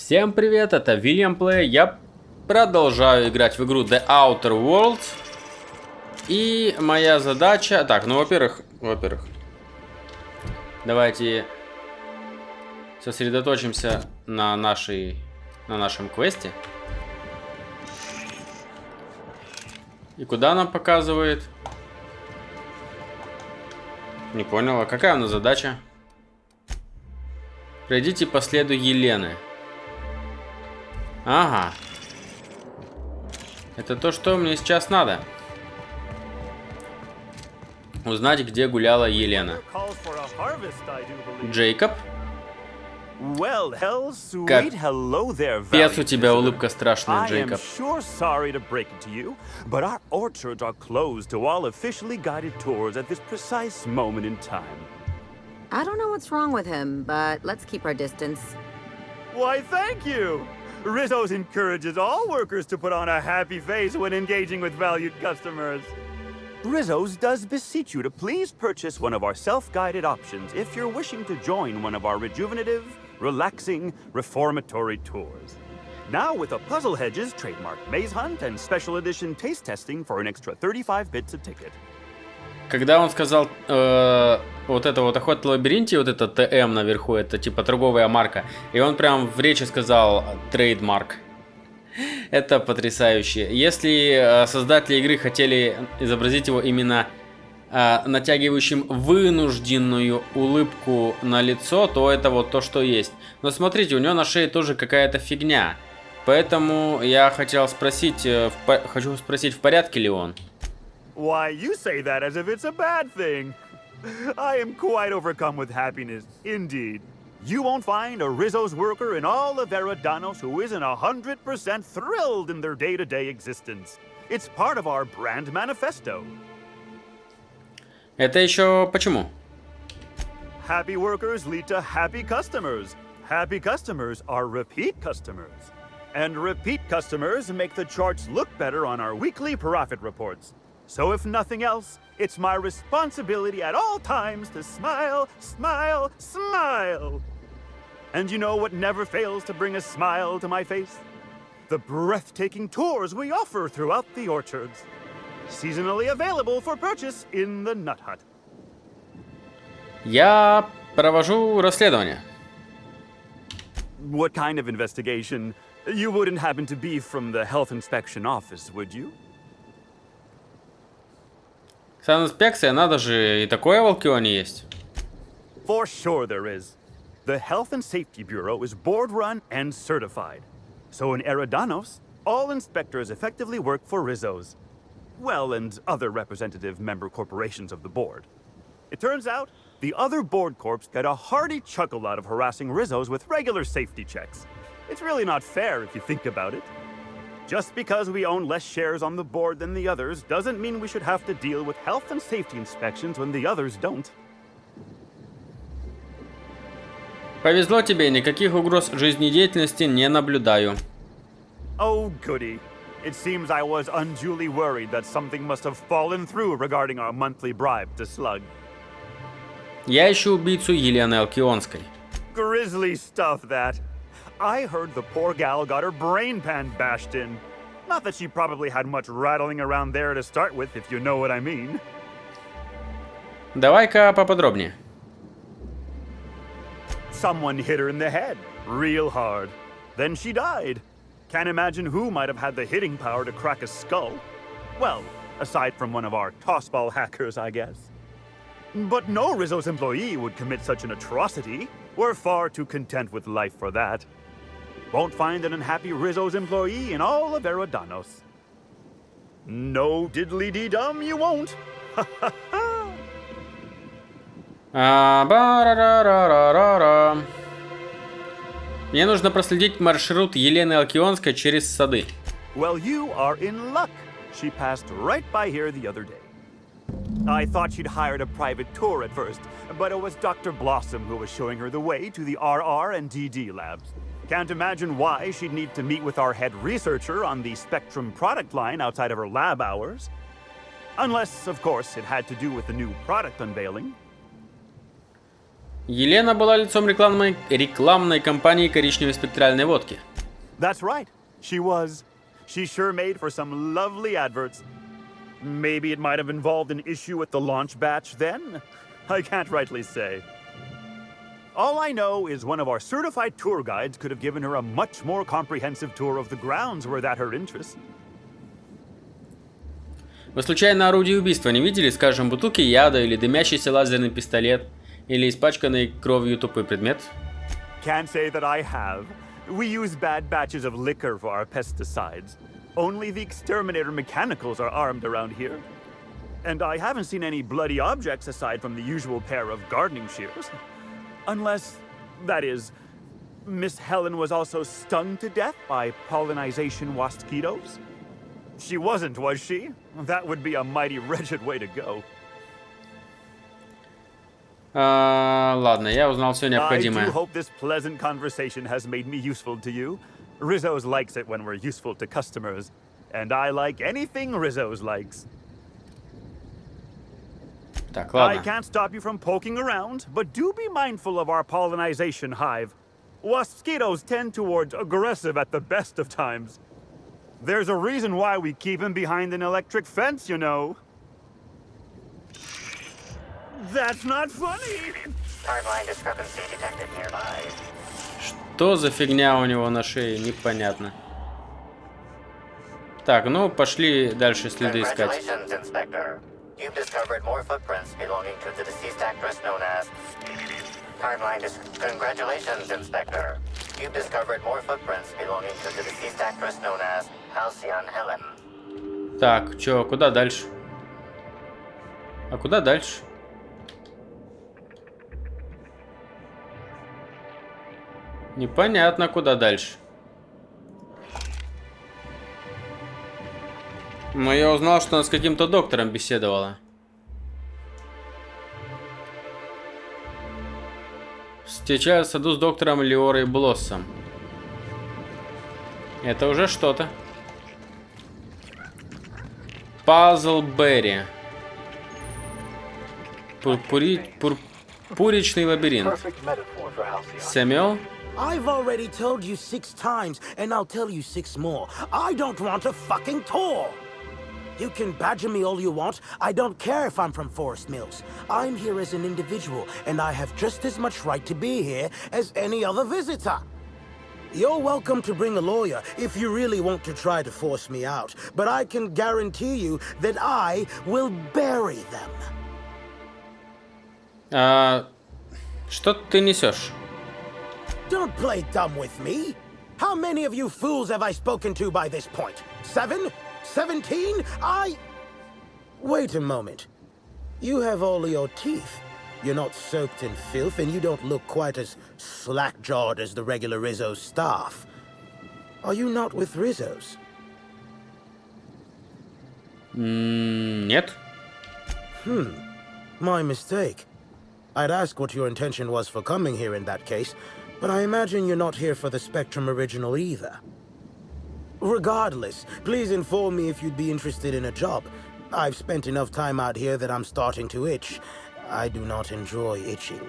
Всем привет, это William Play. Я продолжаю играть в игру The Outer Worlds. И моя задача... Так, ну, во-первых, давайте сосредоточимся на нашем квесте. И куда нам показывает? Не понял, а какая у нас задача? Пройдите по следу Елены. Ага. Это то, что мне сейчас надо. Узнать, где гуляла Елена. Джейкоб. Капец, у тебя улыбка страшная, Джейкоб. I don't know what's wrong with him, but let's keep our distance. Why, thank you! Rizzo's encourages all workers to put on a happy face when engaging with valued customers. Rizzo's does beseech you to please purchase one of our self-guided options if you're wishing to join one of our rejuvenative, relaxing, reformatory tours. Now with a Puzzle Hedges trademark maze hunt and special edition taste testing for an extra 35 bits a ticket. Когда он сказал вот это вот охота в лабиринте, вот это ТМ наверху, это типа торговая марка, и он прям в речи сказал трейдмарк. Это потрясающе. Если создатели игры хотели изобразить его именно натягивающим вынужденную улыбку на лицо, то это вот то, что есть. Но смотрите, у него на шее тоже какая-то фигня. Поэтому я хотел спросить, хочу спросить, в порядке ли он? Why, you say that as if it's a bad thing. I am quite overcome with happiness, indeed. You won't find a Rizzo's worker in all of Eridanos who isn't 100% thrilled in their day-to-day existence. It's part of our brand manifesto. Это еще почему? Happy workers lead to happy customers. Happy customers are repeat customers. And repeat customers make the charts look better on our weekly profit reports. So if nothing else, it's my responsibility at all times to smile, smile, smile. And you know what never fails to bring a smile to my face? The breathtaking tours we offer throughout the orchards. Seasonally available for purchase in the Nut Hut. Я провожу расследование. What kind of investigation? You wouldn't happen to be from the health inspection office, would you? Санинспекция, надо же, и такое в Алкионе есть. For sure there is. The Health and Safety Bureau is board-run and certified. So in Eridanos, all inspectors effectively work for Rizzo's. Well, and other representative member corporations of the board. It turns out, the other board corps get a hearty chuckle out of harassing Rizzo's with regular safety checks. It's really not fair if you think about it. Just because we own less shares on the board than the others doesn't mean we should have to deal with health and safety inspections when the others don't. Повезло тебе, никаких угроз жизнедеятельности не наблюдаю. Oh, goody. It seems I was unduly worried that something must have fallen through regarding our monthly bribe to Slug. Я ищу убийцу Елены Алкионской. Grisly stuff, that. I heard the poor gal got her brain pan bashed in. Not that she probably had much rattling around there to start with, if you know what I mean. Давай-ка поподробнее. Someone hit her in the head, real hard. Then she died. Can't imagine who might have had the hitting power to crack a skull. Well, aside from one of our tossball hackers, I guess. But no Rizzo's employee would commit such an atrocity. We're far too content with life for that. Won't find an unhappy Rizzo's employee in all of Eridanos. No diddly-dee-dum, you won't. Мне нужно проследить маршрут Елены Алкионской через сады. Well, you are in luck. She passed right by here the other day. I thought she'd hired a private tour at first, but it was Dr. Blossom who was showing her the way to the RR and DD labs. Can't imagine why she'd need to meet with our head researcher on the Spectrum product line outside of her lab hours. Unless, of course, it had to do with the new product unveiling. Елена была лицом рекламной кампании коричневой спектральной водки. That's right. She was. She sure made for some lovely adverts. Maybe it might have involved an issue with the launch batch then? I can't rightly say. All I know is one of our certified tour guides could have given her a much more comprehensive tour of the grounds were that her interest. Вы случайно орудие убийства не видели, скажем, бутылки яда или дымящийся лазерный пистолет? Или испачканный кровью тупой предмет? Can't say that I have. We use bad batches of liquor for our pesticides. Only the exterminator mechanicals are armed around here. And I haven't seen any bloody objects aside from the usual pair of gardening shears. Unless, that is, Miss Helen was also stung to death by pollinization mosquitoes? She wasn't, was she? That would be a mighty wretched way to go. Ладно, я узнал все I необходимое. do hope this pleasant conversation has made me useful to you. Rizzo's likes it when we're useful to customers. And I like anything Rizzo's likes. Так, I ладно. can't stop you from poking around, but do be mindful of our pollinization hive. Mosquitoes tend towards aggressive at the best of times. There's a reason why we keep him behind an electric fence, you know. That's not funny! Timeline discrepancy detected nearby. Что за фигня у него на шее, непонятно. Так, ну пошли дальше следы искать. Congratulations, Inspector. You've discovered more footprints belonging to the deceased actress known as... Congratulations, Inspector. You've discovered more footprints belonging to the deceased actress known as Halcyon Helen. Так, чё, куда дальше? А куда дальше? Непонятно, куда дальше. Но я узнал, что она с каким-то доктором беседовала. Встречаюсь в саду с доктором Леорой Блоссом. Это уже что-то. Пазл Берри. Пурпуричный лабиринт. Сэмюэл? I've already told you 6 times, and I'll tell you 6 more. I don't want a fucking tour! You can badger me all you want. I don't care if I'm from Forest Mills. I'm here as an individual, and I have just as much right to be here as any other visitor. You're welcome to bring a lawyer if you really want to try to force me out, but I can guarantee you that I will bury them. Что ты несешь? Don't play dumb with me. How many of you fools have I spoken to by this point? 7? 17? Wait a moment. You have all your teeth. You're not soaked in filth, and you don't look quite as slack-jawed as the regular Rizzo staff. Are you not with Rizzo's? Нет. My mistake. I'd ask what your intention was for coming here in that case, but I imagine you're not here for the Spectrum original either. Regardless, please inform me if you'd be interested in a job. I've spent enough time out here that I'm starting to itch. I do not enjoy itching.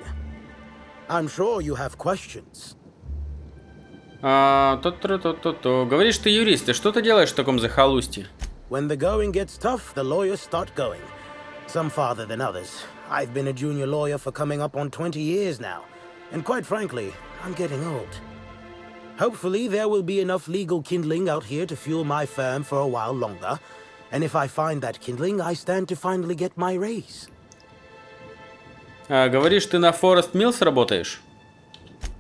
I'm sure you have questions. Говоришь, ты юрист, и что ты делаешь в таком захолустье? When the going gets tough, the lawyers start going. Some farther than others. I've been a junior lawyer for coming up on 20 years now. And quite frankly, I'm getting old. Hopefully, there will be enough legal kindling out here to fuel my firm for a while longer. And if I find that kindling, I stand to finally get my raise. Говоришь, ты на Forest Mills работаешь?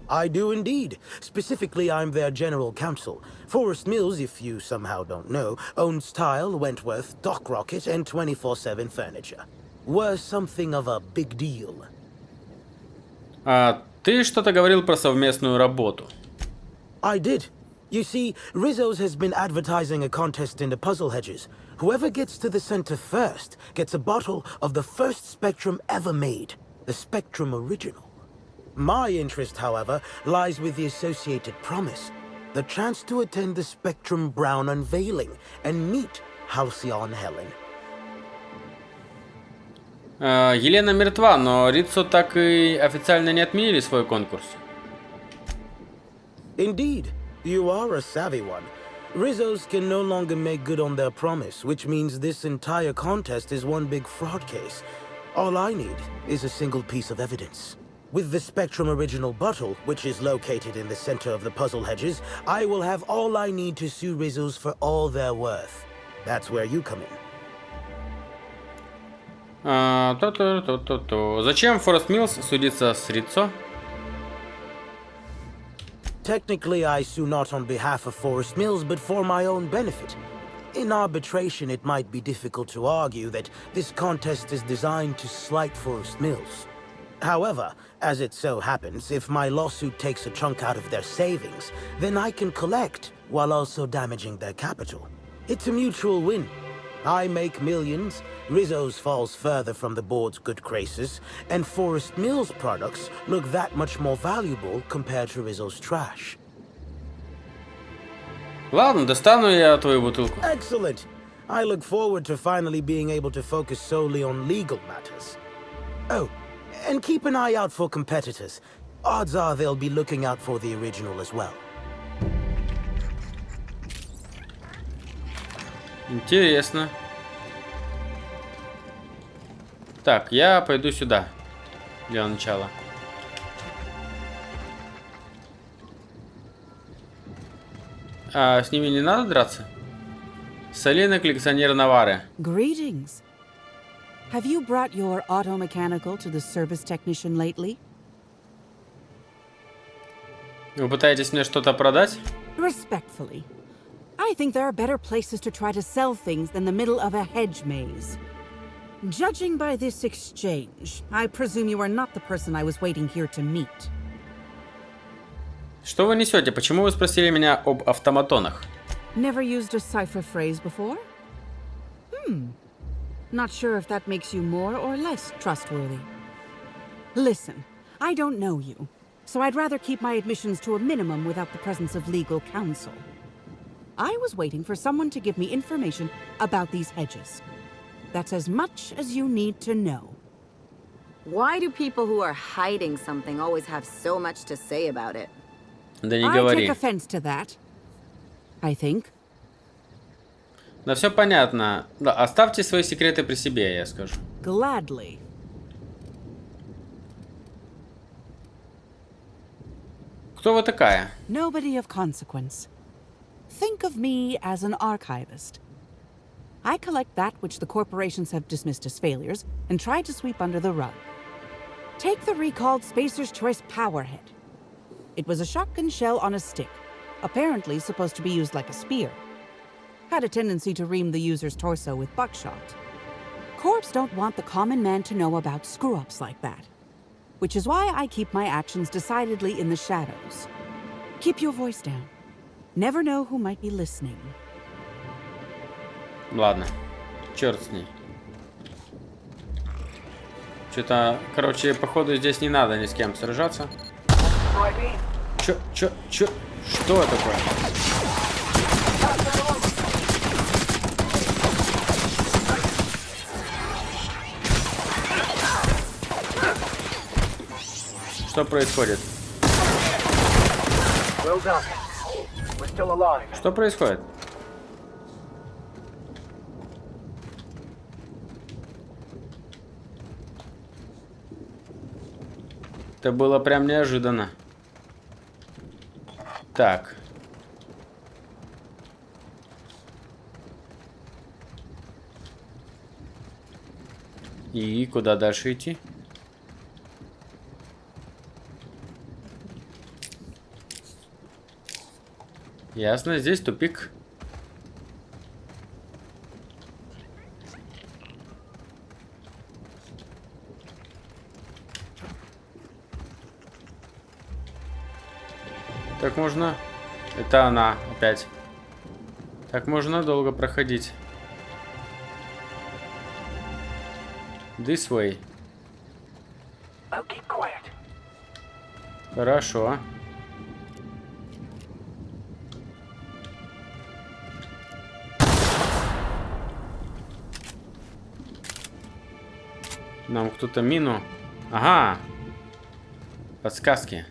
I do indeed. Specifically, I'm their general counsel. Forest Mills, if you somehow don't know, owns Tile, Wentworth, Dock Rocket, and 24/7 Furniture. We're something of a big deal. Ты что-то говорил про совместную работу. I did. You see, Rizzo's has been advertising a contest in the puzzle hedges. Whoever gets to the center first gets a bottle of the first Spectrum ever made, the Spectrum Original. My interest, however, lies with the associated promise, the chance to attend the Spectrum Brown unveiling and meet Halcyon Helen. Елена мертва, но Риццо так и официально не отменили свой конкурс. Indeed, you are a savvy one. Rizzo's can no longer make good on their promise, which means this entire contest is one big fraud case. All I need is a single piece of evidence. With the Spectrum original bottle, which is located in the center of the puzzle hedges, I will have all I need to sue Rizzo's for all they're worth. That's where you come in. Зачем Форест Миллс судиться с Риццо? Technically, I sue not on behalf of Forest Mills, but for my own benefit. In arbitration, it might be difficult to argue that this contest is designed to slight Forest Mills. However, as it so happens, if my lawsuit takes a chunk out of their savings, then I can collect, while also damaging their capital. It's a mutual win. I make millions, Rizzo's falls further from the board's good graces, and Forest Mills products look that much more valuable compared to Rizzo's trash. Ладно, достану я твою бутылку. Excellent. I look forward to finally being able to focus solely on legal matters. Oh, and keep an eye out for competitors. Odds are they'll be looking out for the original as well. Интересно. Так, я пойду сюда для начала. А с ними не надо драться? Солена, коллекционер Навары. Greetings. Have you brought your auto-mechanical to the service technician lately? Вы пытаетесь мне что-то продать? Respectfully, I think there are better places to try to sell things than the middle of a hedge maze. Judging by this exchange, I presume you are not the person I was waiting here to meet. Что вы несете? Почему вы спросили меня об автоматонах? Never used a cipher phrase before? Not sure if that makes you more or less trustworthy. Listen, I don't know you, so I'd rather keep my admissions to a minimum without the presence of legal counsel. I was waiting for someone to give me information about these hedges. That's as much as you need to know. Why do people who are hiding something always have so much to say about it? Да не I говори. take offense to that, I think. Да все понятно. Да, оставьте свои секреты при себе, я скажу. Gladly. Кто вы такая? Nobody of consequence. Think of me as an archivist. I collect that which the corporations have dismissed as failures and try to sweep under the rug. Take the recalled Spacer's Choice Powerhead. It was a shotgun shell on a stick, apparently supposed to be used like a spear. Had a tendency to ream the user's torso with buckshot. Corps don't want the common man to know about screw-ups like that, which is why I keep my actions decidedly in the shadows. Keep your voice down. Never know who might be listening. Ладно, черт с ней. Что-то, короче, походу здесь не надо ни с кем сражаться. Чё? Что такое? Что происходит? Что происходит? Это было прям неожиданно. Так. И куда дальше идти? Ясно, здесь тупик. Так можно... Это она опять. Так можно долго проходить. This way. Хорошо. Нам кто-то мину. Ага. Подсказки.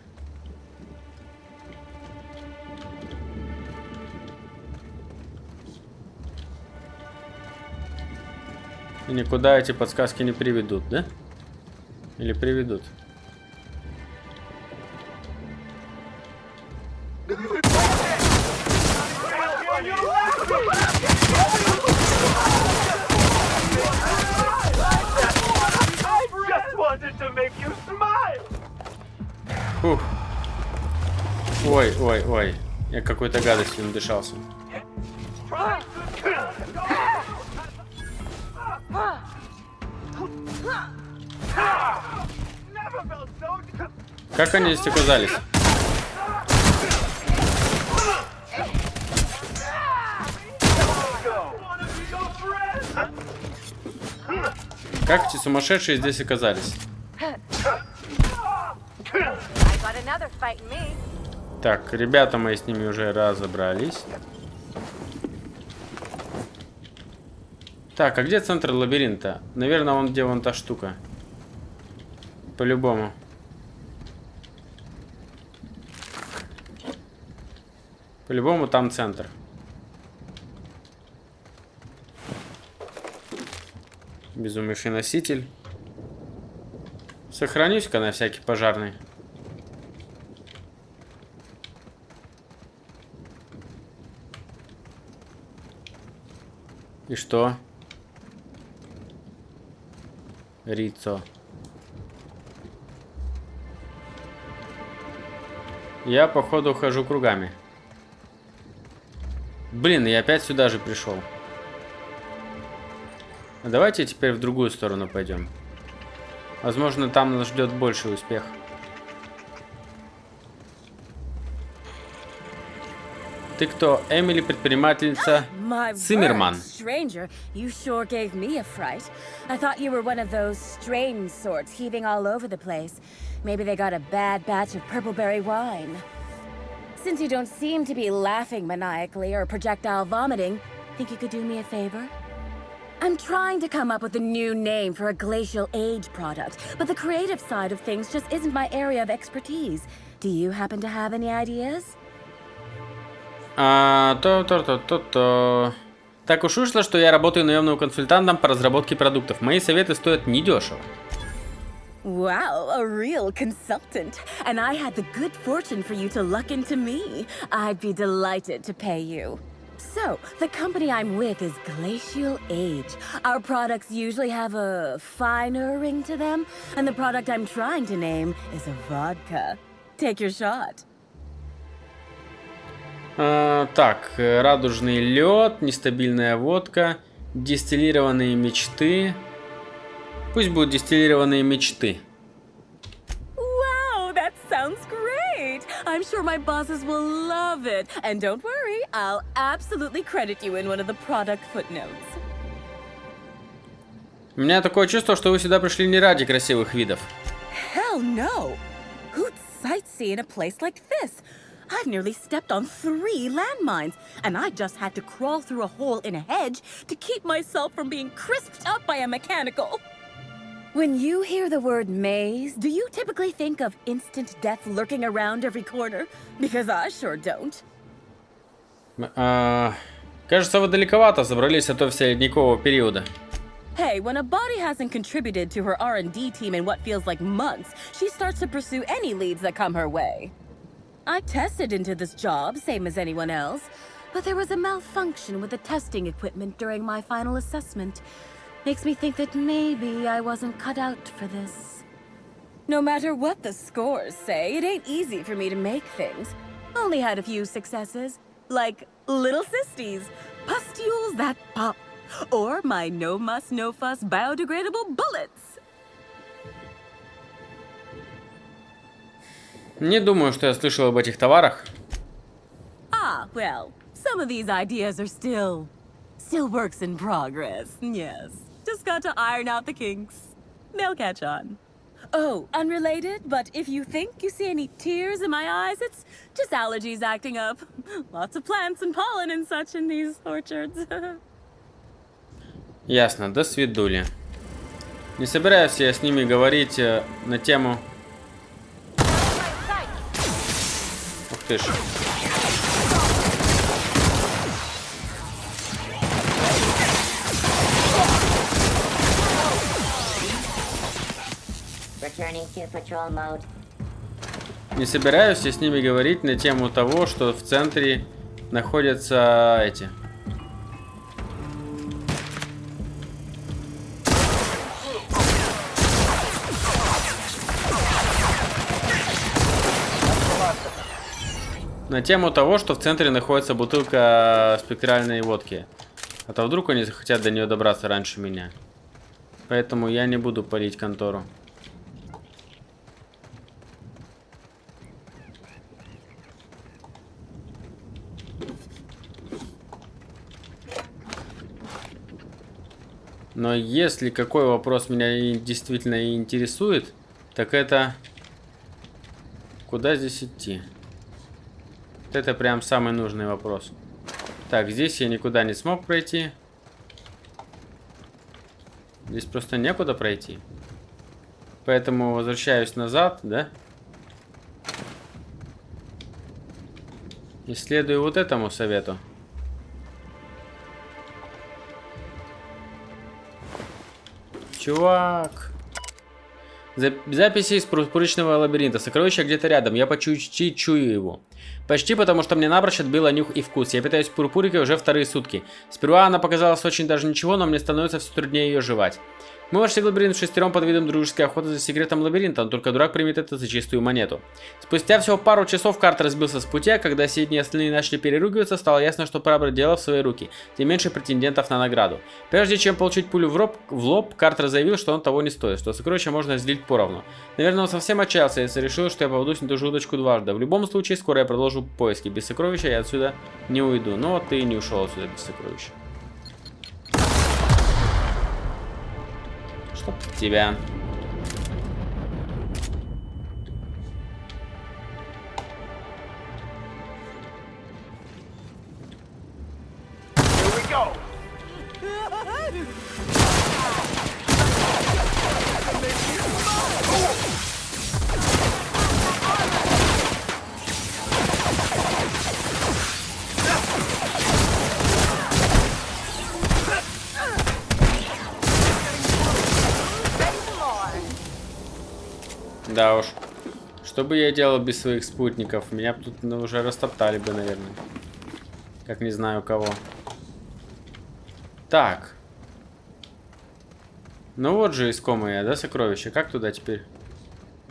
И никуда эти подсказки не приведут, да? Или приведут? Фух. Ой, ой, ой. Я какой-то гадостью надышался. Как они здесь оказались? Как эти сумасшедшие здесь оказались? Так, ребята мои с ними уже разобрались. Так, а где центр лабиринта? Наверное, вон где вон та штука. По-любому. По-любому там центр. Безумнейший носитель. Сохранюсь-ка на всякий пожарный. И что? Рицо. Я, походу, хожу кругами. Блин, я опять сюда же пришел. Давайте теперь в другую сторону пойдем. Возможно, там нас ждет больший успех. Ты кто? Эмили, предпринимательница Циммерман. Stranger, you sure gave me a fright. I thought you were one of those strange sorts heaving all over the place. Maybe they got a bad batch of purpleberry wine. Since you don't seem to be laughing maniacally or projectile vomiting, think you could do me a favor? I'm trying to come up with a new name for a glacial age product, but the creative side of things just isn't my area of expertise. Do you happen to have any ideas? Так уж вышло, что я работаю наемным консультантом по разработке продуктов. Мои советы стоят недешево. Wow, a real consultant. And I had the good fortune for you to luck into me. I'd be delighted to pay you. So, the company I'm with is Glacial Age. Our products usually have a finer ring to them, and the product I'm trying to name is a vodka. Take your shot. Так, радужный лед, нестабильная водка, дистиллированные мечты. Пусть будут дистиллированные мечты. Wow, that sounds great. I'm sure my bosses will love it. And don't worry, I'll absolutely credit you in one of the product footnotes. У меня такое чувство, что вы сюда пришли не ради красивых видов. Hell no. Who'd sightsee in a place like this? I've nearly stepped on 3 landmines, and I just had to crawl through a hole in a hedge to keep myself from being crisped up by a mechanical. When you hear the word maze, do you typically think of instant death lurking around every corner? Because I sure don't. Кажется, вы далековато забрались от офиса ледникового периода. Hey, when a body hasn't contributed to her R&D team in what feels like months, she starts to pursue any leads that come her way. I tested into this job, same as anyone else, but there was a malfunction with the testing equipment during my final assessment. Makes me think that maybe I wasn't cut out for this. No matter what the scores say, it ain't easy for me to make things. Only had a few successes, like little cysties, pustules that pop, or my no muss, no fuss biodegradable bullets. Не думаю, что я слышал об этих товарах. Ah, well, some of these ideas are still works in progress, yes. Just got to iron out the kinks. They'll catch on. Oh, unrelated, but if you think you see any tears in my eyes, it's just allergies acting up. Lots of plants and pollen and such in these orchards. Ясно, до свидули. Не собираюсь я с ними говорить на тему... Ух ты ж. Не собираюсь я с ними говорить на тему того, что в центре находятся эти... На тему того, что в центре находится бутылка спектральной водки. А то вдруг они захотят до нее добраться раньше меня. Поэтому я не буду палить контору. Но если какой вопрос меня действительно интересует, так это... Куда здесь идти? Вот это прям самый нужный вопрос. Так, здесь я никуда не смог пройти. Здесь просто некуда пройти. Поэтому возвращаюсь назад, да? И следую вот этому совету. Чувак. Записи из Пурпуричного лабиринта. Сокровище где-то рядом. Я почти чую его. Почти, потому что мне напрочь отбило нюх и вкус. Я питаюсь пурпурикой уже вторые сутки. Сперва она показалась очень даже ничего, но мне становится все труднее ее жевать. Мы вошли в лабиринт шестером под видом дружеской охоты за секретом лабиринта, но только дурак примет это за чистую монету. Спустя всего пару часов Картер сбился с пути, а когда сидни и остальные начали переругиваться, стало ясно, что пора брать дело в свои руки, тем меньше претендентов на награду. Прежде чем получить пулю в лоб, Картер заявил, что он того не стоит, что сокровища можно разделить поровну. Наверное, он совсем отчаялся, если решил, что я попадусь на ту же удочку дважды. В любом случае, скоро я продолжу поиски. Без сокровища я отсюда не уйду. Но вот ты и не ушел отсюда без сокровища. Чтоб тебя. Да уж. Что бы я делал без своих спутников? Меня бы тут уже растоптали бы, наверное. Как не знаю кого. Так. Ну вот же искомое, да, сокровище? Как туда теперь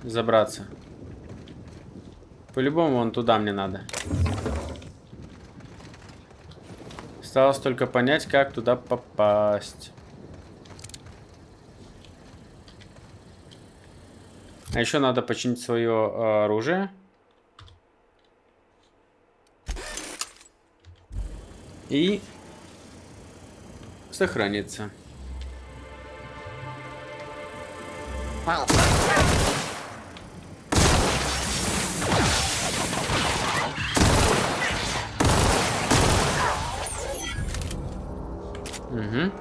забраться? По-любому вон туда мне надо. Осталось только понять, как туда попасть. А еще надо починить свое оружие. И сохраниться. Угу.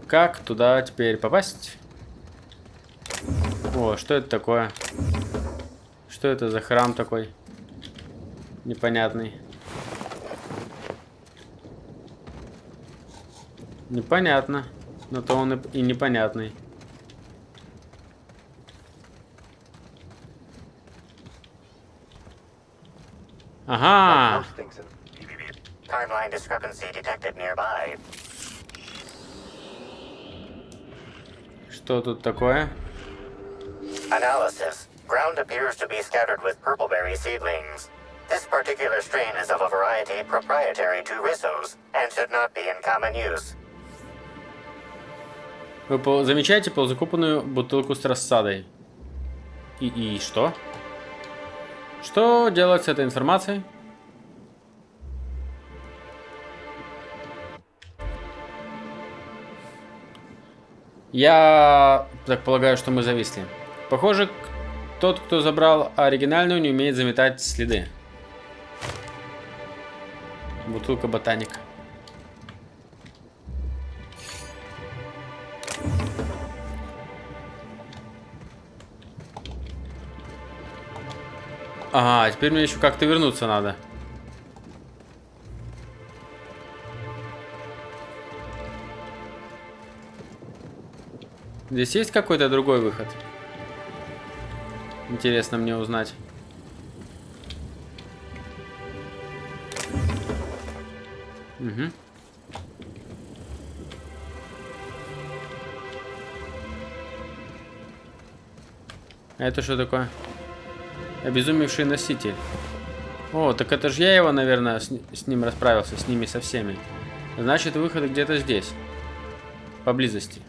Как туда теперь попасть? О, что это такое? Что это за храм такой? Непонятный. Непонятно. Но то он и непонятный. Ага. Timeline discrepancy detected nearby. Что тут такое? Analysis. Ground appears to be scattered with purpleberry seedlings. This particular strain is of a variety proprietary to Rissos and should not be in common use. Вы замечаете полузакупанную бутылку с рассадой? И что? Что делать с этой информацией? Я так полагаю, что мы зависли. Похоже, тот, кто забрал оригинальную, не умеет заметать следы. Бутылка ботаника. Ага, теперь мне еще как-то вернуться надо. Здесь есть какой-то другой выход? Интересно мне узнать. Угу. А это что такое? Обезумевший носитель. О, так это же я его, наверное, с ним расправился, с ними со всеми. Значит, выход где-то здесь. Поблизости.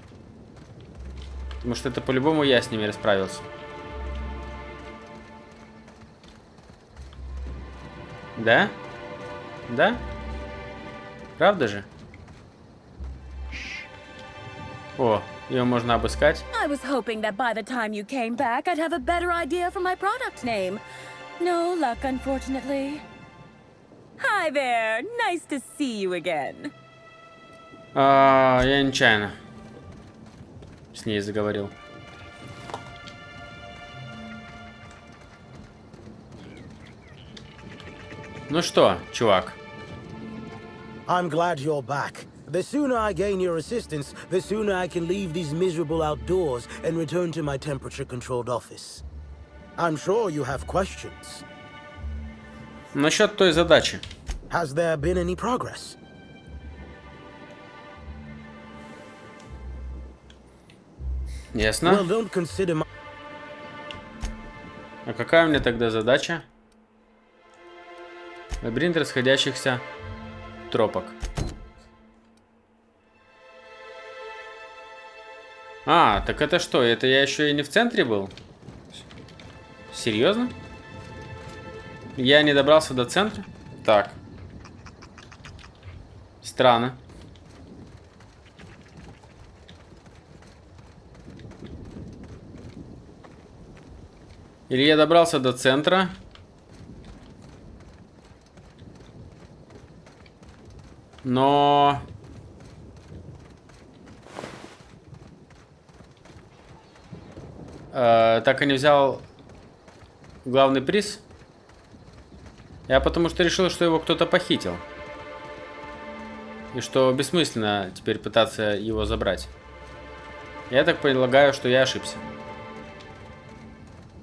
Потому что это по-любому я с ними расправился. Да? Да? Правда же? О, ее можно обыскать. I was hoping that by the time you came back, I'd have a better idea for my product name. No luck, unfortunately. Hi there. Nice to see you again. Я нечаянно с ней заговорил. Ну что, чувак? I'm glad you're back. The sooner I gain your assistance, the sooner I can leave these miserable outdoors and return to my temperature-controlled office. I'm sure you have questions. Насчет той задачи. Has there been any progress? Ясно. Well, don't consider my... А какая у меня тогда задача? Лабиринт расходящихся тропок. А, так это что? Это я еще и не в центре был? Серьезно? Я не добрался до центра? Так. Странно. Или я добрался до центра? Но... так и не взял главный приз. Я потому что решил, что его кто-то похитил. И что бессмысленно теперь пытаться его забрать. Я так полагаю, что я ошибся.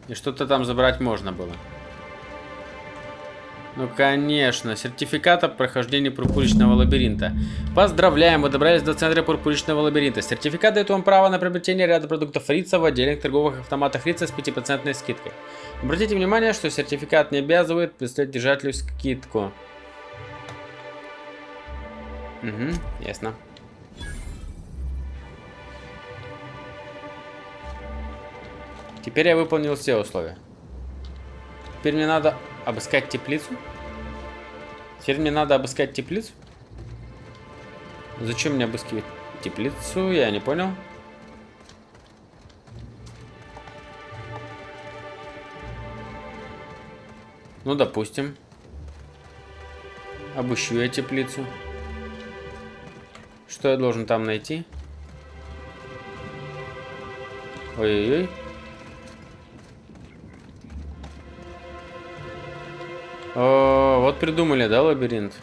И что-то там забрать можно было. Ну, конечно, сертификат о прохождении пурпуричного лабиринта. Поздравляем, вы добрались до центра пурпуричного лабиринта. Сертификат дает вам право на приобретение ряда продуктов Рица в отдельных торговых автоматах Рица с 5% скидкой. Обратите внимание, что сертификат не обязывает представить держателю скидку. Угу, ясно. Теперь я выполнил все условия. Теперь мне надо обыскать теплицу. Теперь мне надо обыскать теплицу. Зачем мне обыскивать теплицу? Я не понял. Ну, допустим. Обыщу я теплицу. Что я должен там найти? Ой-ой-ой. О, вот придумали, да, лабиринт?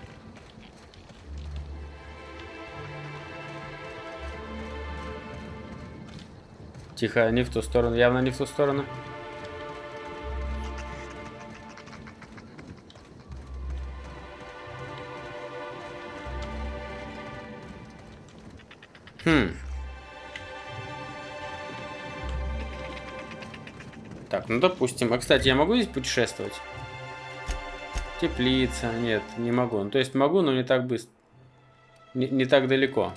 Тихо, не в ту сторону, явно не в ту сторону. Так, ну допустим. А, кстати, я могу здесь путешествовать? Теплица. Нет, не могу. Ну, то есть могу, но не так быстро. Не так далеко.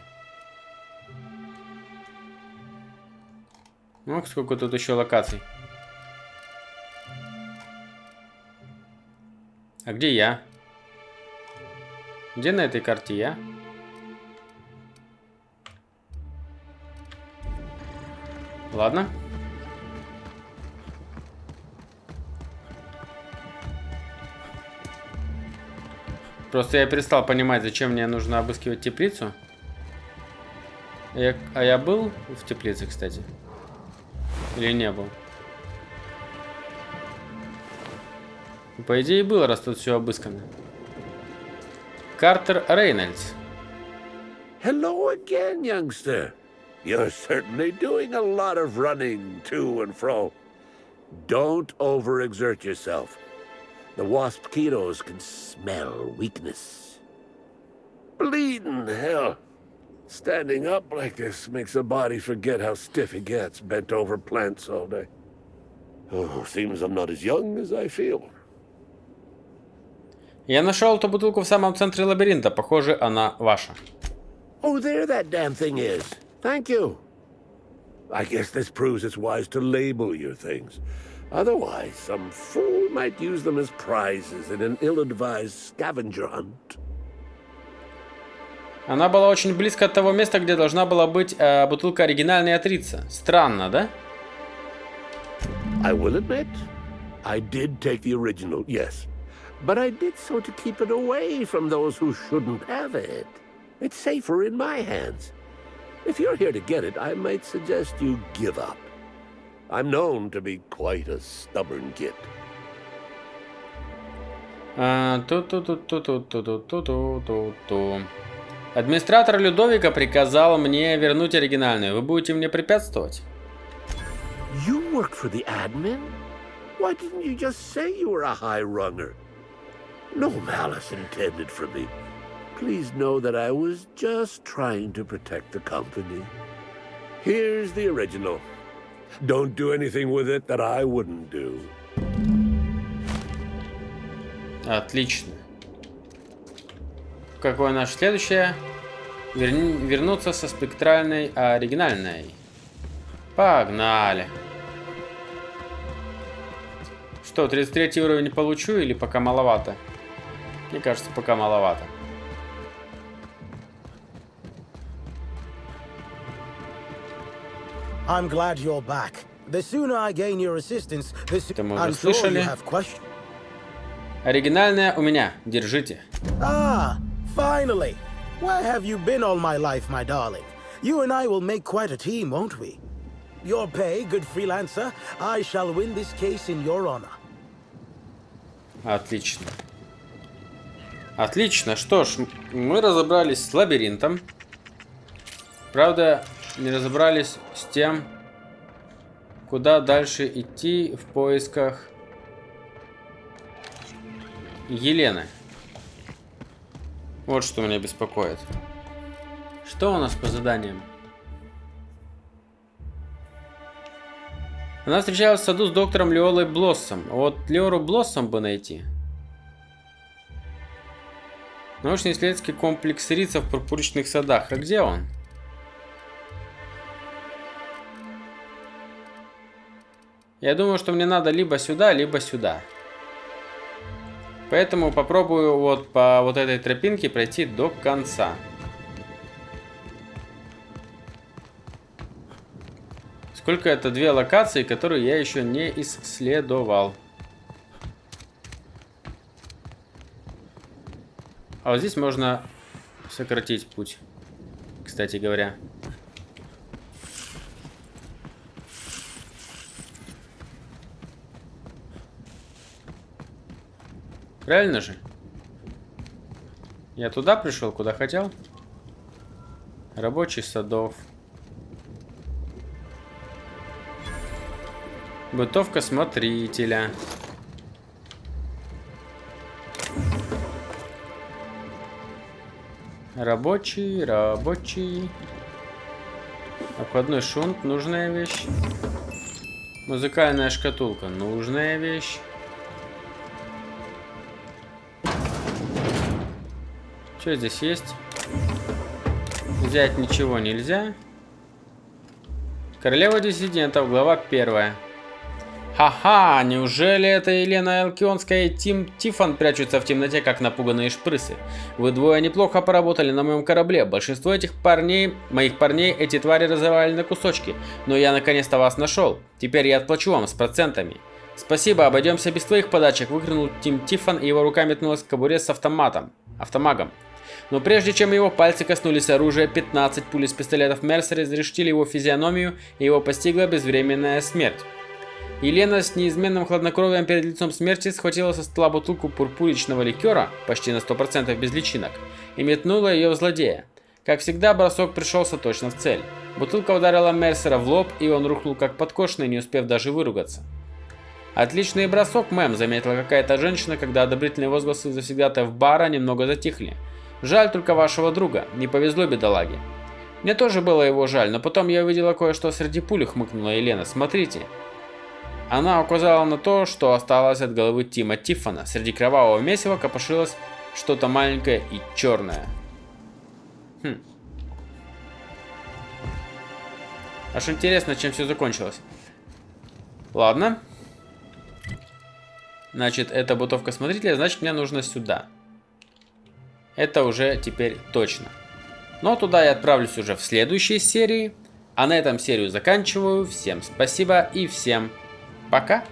Ну, сколько тут еще локаций. А где я? Где на этой карте я? Ладно. Просто я перестал понимать, зачем мне нужно обыскивать теплицу. А я был в теплице, кстати? Или не был? По идее, было, раз тут все обыскано. Картер Рейнольдс. Hello again, youngster. You're certainly doing a lot of running to and fro. Don't overexert yourself. The wasp-ketos can smell weakness. Bleeding hell. Standing up like this makes the body forget how stiff it gets bent over plants all day. Oh, seems I'm not as young as I feel. Я нашел эту бутылку в самом центре лабиринта. Похоже, она ваша. Oh, there that damn thing is. Thank you. I guess this proves it's wise to label your things. Otherwise, some fool might use them as prizes in an ill-advised scavenger hunt. Она была очень близко от того места, где должна была быть бутылка оригинальной от Рица. Странно, да? I will admit, I did take the original, yes. But I did so to keep it away from those who shouldn't have it. It's safer in my hands. If you're here to get it, I might suggest you give up. I'm known to be quite a stubborn git. Администратор Людовика приказал мне вернуть оригинальную. Вы будете мне препятствовать? You work for the admin? Why didn't you just say you were a high runner? No malice intended for me. Please know that I was just trying to protect the company. Here's the original. Don't do anything with it that I wouldn't do. Отлично. Какое наше следующее? Вернуться со спектральной оригинальной. Погнали. Что, 33 уровень получу или пока маловато? Мне кажется, пока маловато. I'm glad you're back. The sooner I gain your assistance, the Это мы sooner уже I'm sure you слышали. have questions. Оригинальная у меня. Держите. Ah, finally. Where have you been all my life, my darling? You and I will make quite a team, won't we? Your pay, good freelancer. I shall win this case in your honor. Отлично. Отлично. Что ж, мы разобрались с лабиринтом. Правда, не разобрались с тем, куда дальше идти в поисках Елены. Вот что меня беспокоит. Что у нас по заданиям? Она встречалась в саду с доктором Леолой Блоссом. Вот Леору Блоссом бы найти. Научно-исследовательский комплекс Рица в Пурпуричных садах. А где он? Я думаю, что мне надо либо сюда, либо сюда. Поэтому попробую вот по вот этой тропинке пройти до конца. Сколько это? 2 локации, которые я еще не исследовал. А вот здесь можно сократить путь, кстати говоря. Правильно же? Я туда пришел, куда хотел. Рабочий садов. Бытовка смотрителя. Рабочий, рабочий. Обходной шунт, нужная вещь. Музыкальная шкатулка, нужная вещь. Что здесь есть? Взять ничего нельзя. Королева диссидентов, глава 1. Ха-ха, неужели это Елена Алкионская и Тим Тифон прячутся в темноте, как напуганные шпрысы? Вы двое неплохо поработали на моем корабле. Большинство этих парней, моих парней, эти твари разорвали на кусочки. Но я наконец-то вас нашел. Теперь я отплачу вам с процентами. Спасибо, обойдемся без твоих подачек, выкрикнул Тим Тифон, и его рука метнулась к кобуре с автоматом. автомагом. Но прежде чем его пальцы коснулись оружия, 15 пуль из пистолетов Мерсера изрешетили его физиономию, и его постигла безвременная смерть. Елена с неизменным хладнокровием перед лицом смерти схватила со стола бутылку пурпуричного ликера, почти на 100% без личинок, и метнула ее в злодея. Как всегда, бросок пришелся точно в цель. Бутылка ударила Мерсера в лоб, и он рухнул как подкошенный, не успев даже выругаться. «Отличный бросок, мэм», — заметила какая-то женщина, когда одобрительные возгласы завсегдатаев бара немного затихли. «Жаль только вашего друга, не повезло бедолаге». «Мне тоже было его жаль, но потом я увидела кое-что среди пуль», — хмыкнула Елена. «Смотрите». Она указала на то, что осталось от головы Тима Тиффана. Среди кровавого месива копошилось что-то маленькое и черное. Аж интересно, чем все закончилось. Ладно. Значит, это бутовка смотрителя, значит, мне нужно сюда. Это уже теперь точно. Но туда я отправлюсь уже в следующей серии. А на этом серию заканчиваю. Всем спасибо и всем пока.